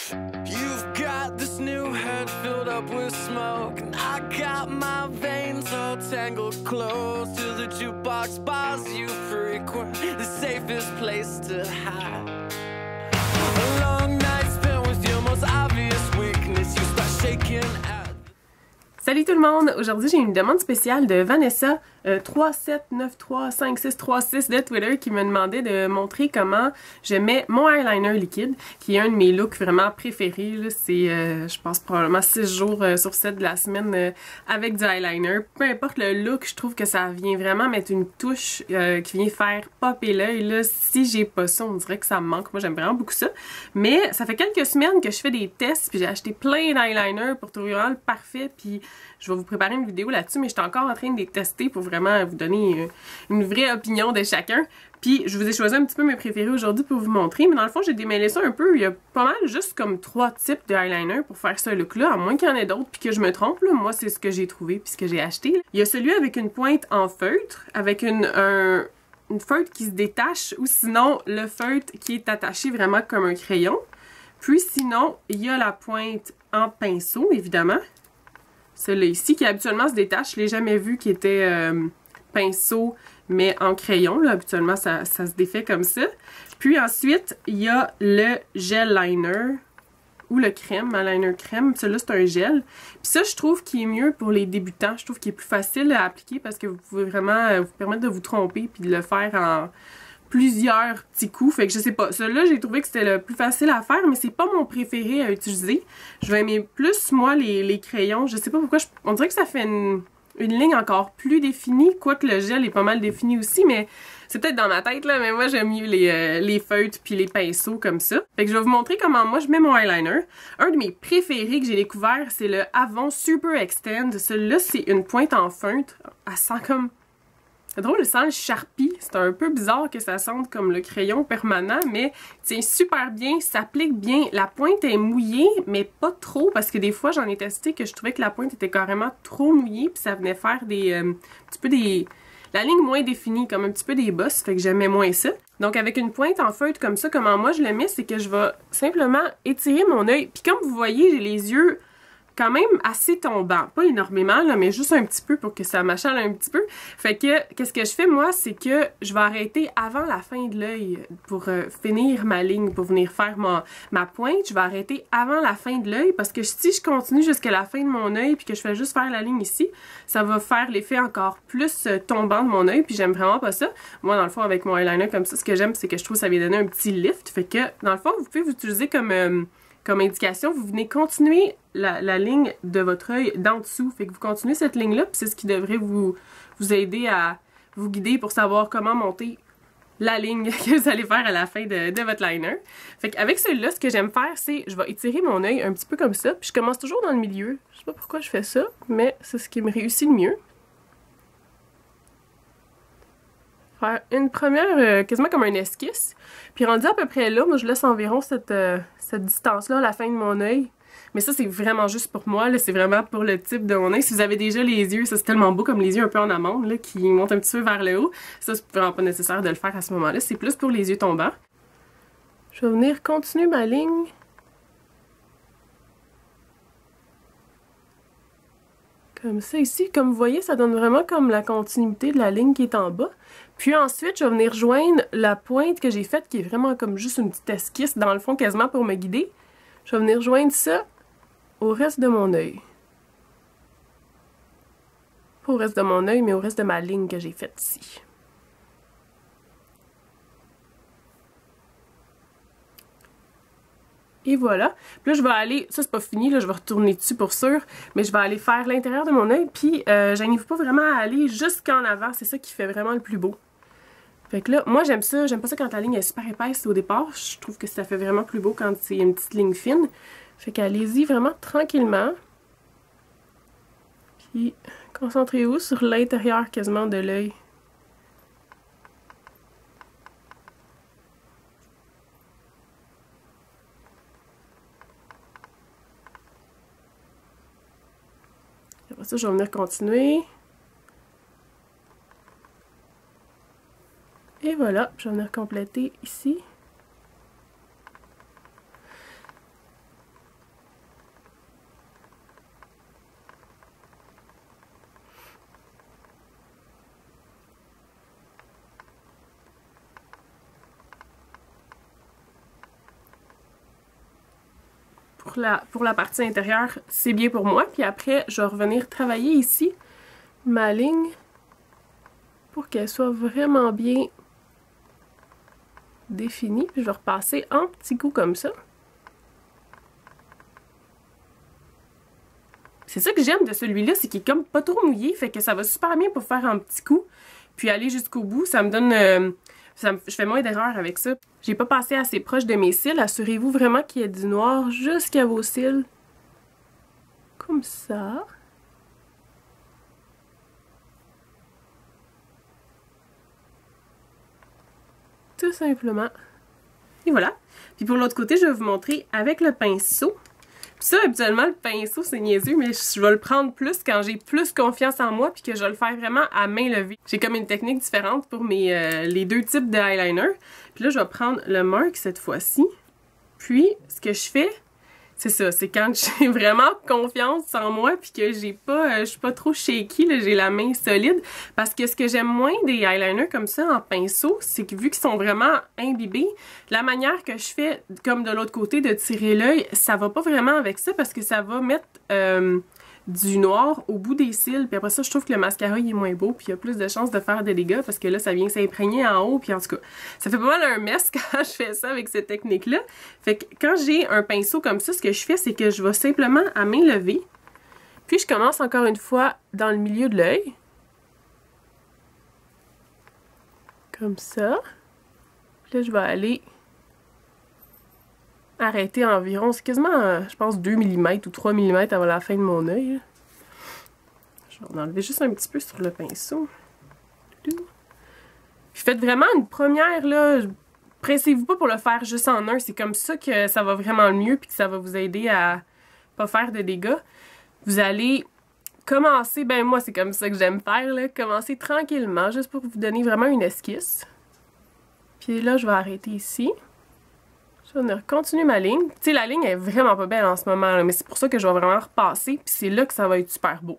You've got this new head filled up with smoke, and I got my veins all tangled close to the jukebox bars you frequent, the safest place to hide. A long night spent with your most obvious weakness, you start shaking out. Salut tout le monde! Aujourd'hui, j'ai une demande spéciale de Vanessa 37935636 de Twitter qui me demandait de montrer comment je mets mon eyeliner liquide, qui est un de mes looks vraiment préférés. C'est, je pense, probablement 6 jours sur 7 de la semaine avec du eyeliner. Peu importe le look, je trouve que ça vient vraiment mettre une touche qui vient faire popper l'œil. Si j'ai pas ça, on dirait que ça me manque. Moi, j'aime vraiment beaucoup ça. Mais ça fait quelques semaines que je fais des tests, puis j'ai acheté plein d'eyeliner pour trouver vraiment le parfait, puis je vais vous préparer une vidéo là-dessus, mais je suis encore en train de les tester pour vraiment vous donner une vraie opinion de chacun. Puis je vous ai choisi un petit peu mes préférés aujourd'hui pour vous montrer, mais dans le fond j'ai démêlé ça un peu. Il y a pas mal juste comme 3 types de eyeliner pour faire ce look-là, à moins qu'il y en ait d'autres puis que je me trompe. Là. Moi c'est ce que j'ai trouvé puis ce que j'ai acheté. Il y a celui avec une pointe en feutre, avec une feutre qui se détache, ou sinon le feutre qui est attaché vraiment comme un crayon. Puis sinon, il y a la pointe en pinceau, évidemment. Celui-là ici, qui habituellement se détache. Je ne l'ai jamais vu qui était pinceau, mais en crayon. Là, habituellement, ça se défait comme ça. Puis ensuite, il y a le gel liner, ou le crème, eyeliner crème. Celui-là, c'est un gel. Puis ça, je trouve qu'il est mieux pour les débutants. Je trouve qu'il est plus facile à appliquer parce que vous pouvez vraiment vous permettre de vous tromper puis de le faire en plusieurs petits coups. Fait que je sais pas. Celui-là, j'ai trouvé que c'était le plus facile à faire, mais c'est pas mon préféré à utiliser. Je vais aimer plus, moi, les crayons. Je sais pas pourquoi. On dirait que ça fait une ligne encore plus définie. Quoique le gel est pas mal défini aussi, mais c'est peut-être dans ma tête, là. Mais moi, j'aime mieux les feutres puis les pinceaux comme ça. Fait que je vais vous montrer comment moi, je mets mon eyeliner. Un de mes préférés que j'ai découvert, c'est le Avon Super Extend. Celui-là, c'est une pointe en feutre. Elle sent comme... C'est drôle, ça sent le Sharpie. C'est un peu bizarre que ça sente comme le crayon permanent, mais tient super bien, s'applique bien. La pointe est mouillée, mais pas trop, parce que des fois, j'en ai testé que je trouvais que la pointe était carrément trop mouillée, puis ça venait faire un petit peu la ligne moins définie, comme un petit peu des bosses, fait que j'aimais moins ça. Donc avec une pointe en feutre comme ça, comment moi je le mets, c'est que je vais simplement étirer mon œil. Puis comme vous voyez, j'ai les yeux quand même assez tombant. Pas énormément, là, mais juste un petit peu pour que ça m'achale un petit peu. Fait que, qu'est-ce que je fais, moi, c'est que je vais arrêter avant la fin de l'œil pour finir ma ligne, pour venir faire ma pointe. Je vais arrêter avant la fin de l'œil parce que si je continue jusqu'à la fin de mon œil puis que je fais juste faire la ligne ici, ça va faire l'effet encore plus tombant de mon œil puis j'aime vraiment pas ça. Moi, dans le fond, avec mon eyeliner comme ça, ce que j'aime, c'est que je trouve que ça vient donner un petit lift. Fait que, dans le fond, vous pouvez l'utiliser comme indication, vous venez continuer la ligne de votre œil d'en dessous. Fait que vous continuez cette ligne-là, puis c'est ce qui devrait vous aider à vous guider pour savoir comment monter la ligne que vous allez faire à la fin de votre liner. Fait qu'avec celui-là, ce que j'aime faire, c'est je vais étirer mon œil un petit peu comme ça, puis je commence toujours dans le milieu. Je sais pas pourquoi je fais ça, mais c'est ce qui me réussit le mieux. Faire une première, quasiment comme un esquisse. Puis rendu à peu près là, moi je laisse environ cette distance-là à la fin de mon œil. Mais ça, c'est vraiment juste pour moi, là, c'est vraiment pour le type de mon œil. Si vous avez déjà les yeux, ça c'est tellement beau comme les yeux un peu en amande, là, qui montent un petit peu vers le haut. Ça, c'est vraiment pas nécessaire de le faire à ce moment-là. C'est plus pour les yeux tombants. Je vais venir continuer ma ligne. Comme ça ici. Comme vous voyez, ça donne vraiment comme la continuité de la ligne qui est en bas. Puis ensuite, je vais venir joindre la pointe que j'ai faite, qui est vraiment comme juste une petite esquisse, dans le fond, quasiment pour me guider. Je vais venir joindre ça au reste de mon œil. Pas au reste de mon œil, mais au reste de ma ligne que j'ai faite ici. Et voilà. Puis là, je vais aller... Ça, c'est pas fini, là, je vais retourner dessus pour sûr. Mais je vais aller faire l'intérieur de mon œil. Puis, gênez-vous pas vraiment à aller jusqu'en avant. C'est ça qui fait vraiment le plus beau. Fait que là, moi, j'aime ça. J'aime pas ça quand la ligne est super épaisse au départ. Je trouve que ça fait vraiment plus beau quand c'est une petite ligne fine. Fait qu'allez-y vraiment tranquillement. Puis, concentrez-vous sur l'intérieur quasiment de l'œil. Après ça, je vais venir continuer. Et voilà, je vais venir compléter ici. pour la partie intérieure, c'est bien pour moi. Puis après, je vais revenir travailler ici ma ligne pour qu'elle soit vraiment bien définie. Puis je vais repasser en petits coups comme ça. C'est ça que j'aime de celui-là, c'est qu'il est comme pas trop mouillé, fait que ça va super bien pour faire un petit coup. Puis aller jusqu'au bout, ça me donne... je fais moins d'erreurs avec ça. J'ai pas passé assez proche de mes cils. Assurez-vous vraiment qu'il y ait du noir jusqu'à vos cils. Comme ça. Tout simplement. Et voilà. Puis pour l'autre côté, je vais vous montrer avec le pinceau. Puis ça, habituellement, le pinceau, c'est niaiseux, mais je vais le prendre plus quand j'ai plus confiance en moi puis que je vais le faire vraiment à main levée. J'ai comme une technique différente pour les deux types de eyeliner. Puis là, je vais prendre le Mark cette fois-ci. Puis, ce que je fais, c'est ça, c'est quand j'ai vraiment confiance en moi puis que je suis pas trop shaky, j'ai la main solide. Parce que ce que j'aime moins des eyeliners comme ça en pinceau, c'est que vu qu'ils sont vraiment imbibés, la manière que je fais, comme de l'autre côté, de tirer l'œil, ça va pas vraiment avec ça parce que ça va mettre du noir au bout des cils. Puis après ça, je trouve que le mascara il est moins beau puis il y a plus de chances de faire des dégâts parce que là, ça vient s'imprégner en haut. Puis en tout cas, ça fait pas mal un mess quand je fais ça avec cette technique-là. Fait que quand j'ai un pinceau comme ça, ce que je fais, c'est que je vais simplement à main levée. Puis je commence encore une fois dans le milieu de l'œil. Comme ça. Puis là, je vais aller arrêter environ, c'est quasiment, je pense, 2 mm ou 3 mm avant la fin de mon œil. Je vais en enlever juste un petit peu sur le pinceau. Puis faites vraiment une première, là, pressez-vous pas pour le faire juste en un, c'est comme ça que ça va vraiment le mieux puis que ça va vous aider à pas faire de dégâts. Vous allez commencer, ben moi c'est comme ça que j'aime faire, là, commencer tranquillement, juste pour vous donner vraiment une esquisse. Puis là, je vais arrêter ici. Je vais continuer ma ligne. Tu sais, la ligne est vraiment pas belle en ce moment, là, mais c'est pour ça que je vais vraiment repasser, puis c'est là que ça va être super beau.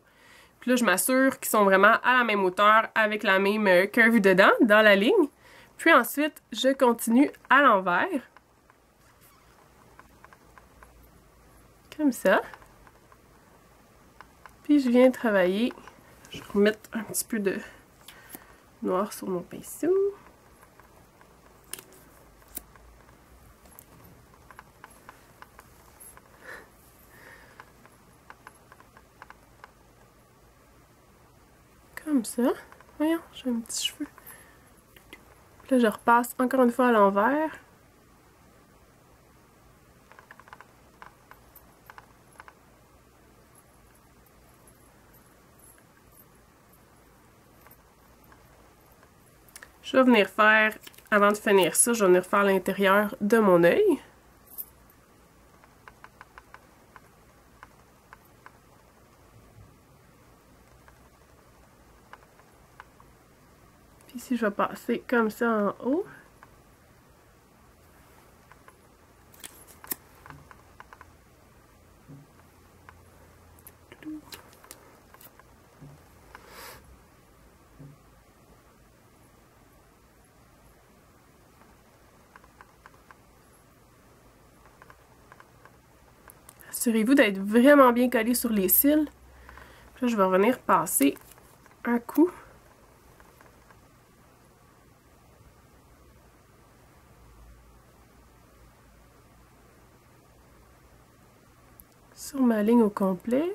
Puis là, je m'assure qu'ils sont vraiment à la même hauteur, avec la même curve dedans, dans la ligne. Puis ensuite, je continue à l'envers. Comme ça. Puis je viens travailler. Je vais remettre un petit peu de noir sur mon pinceau. Comme ça. Voyons, j'ai un petit cheveu. Puis là, je repasse encore une fois à l'envers. Je vais venir faire, avant de finir ça, je vais venir faire l'intérieur de mon œil. Puis ici, je vais passer comme ça en haut. Assurez-vous d'être vraiment bien collé sur les cils. Puis là, je vais revenir passer un coup. Sur ma ligne au complet.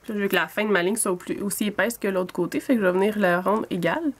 Puis là, je veux que la fin de ma ligne soit aussi épaisse que l'autre côté, fait que je vais venir la rendre égale.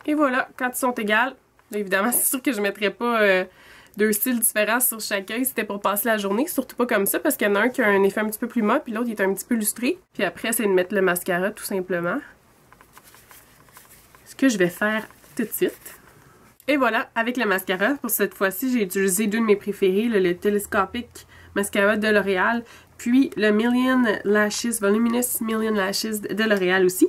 Et voilà, quand ils sont égales, là, évidemment, c'est sûr que je ne mettrais pas deux styles différents sur chacun si c'était pour passer la journée. Surtout pas comme ça, parce qu'il y en a un qui a un effet un petit peu plus mat, puis l'autre il est un petit peu lustré. Puis après, c'est de mettre le mascara, tout simplement. que je vais faire tout de suite. Et voilà, avec le mascara, pour cette fois-ci, j'ai utilisé deux de mes préférés, le Telescopic Mascara de L'Oréal, puis le Million Lashes, Voluminous Million Lashes de L'Oréal aussi.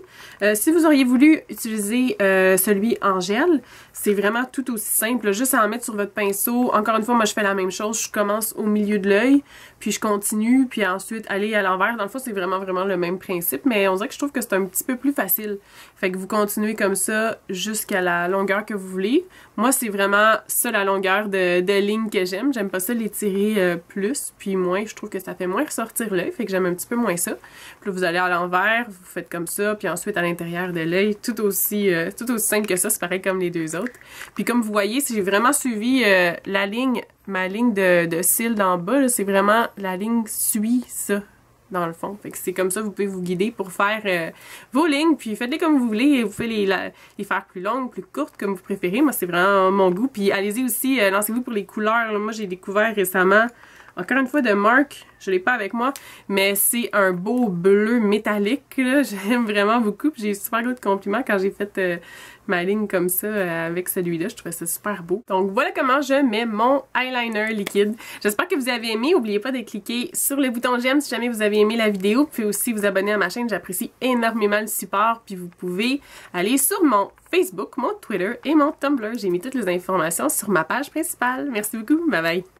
Si vous auriez voulu utiliser celui en gel, c'est vraiment tout aussi simple, juste à en mettre sur votre pinceau. Encore une fois, moi je fais la même chose, je commence au milieu de l'œil, puis je continue, puis ensuite aller à l'envers. Dans le fond, c'est vraiment le même principe, mais on dirait que je trouve que c'est un petit peu plus facile. Fait que vous continuez comme ça jusqu'à la longueur que vous voulez. Moi, c'est vraiment ça la longueur de ligne que j'aime. J'aime pas ça l'étirer plus, puis moins. Je trouve que ça fait moins ressortir l'œil, fait que j'aime un petit peu moins ça. Puis là, vous allez à l'envers, vous faites comme ça, puis ensuite à l'intérieur de l'œil, tout aussi simple que ça, c'est pareil comme les deux autres. Puis comme vous voyez, si j'ai vraiment suivi ma ligne de cils d'en bas, c'est vraiment la ligne suit ça. Dans le fond. Fait que c'est comme ça vous pouvez vous guider pour faire vos lignes, puis faites-les comme vous voulez, vous pouvez les faire plus longues, plus courtes, comme vous préférez. Moi, c'est vraiment mon goût. Puis allez-y aussi, lancez-vous pour les couleurs. Là. Moi, j'ai découvert récemment, encore une fois, de Marc. Je l'ai pas avec moi, mais c'est un beau bleu métallique. J'aime vraiment beaucoup. J'ai eu super gros de compliments quand j'ai fait ma ligne comme ça avec celui-là. Je trouvais ça super beau. Donc voilà comment je mets mon eyeliner liquide. J'espère que vous avez aimé. N'oubliez pas de cliquer sur le bouton j'aime si jamais vous avez aimé la vidéo. Vous pouvez aussi vous abonner à ma chaîne. J'apprécie énormément le support. Puis vous pouvez aller sur mon Facebook, mon Twitter et mon Tumblr. J'ai mis toutes les informations sur ma page principale. Merci beaucoup. Bye bye.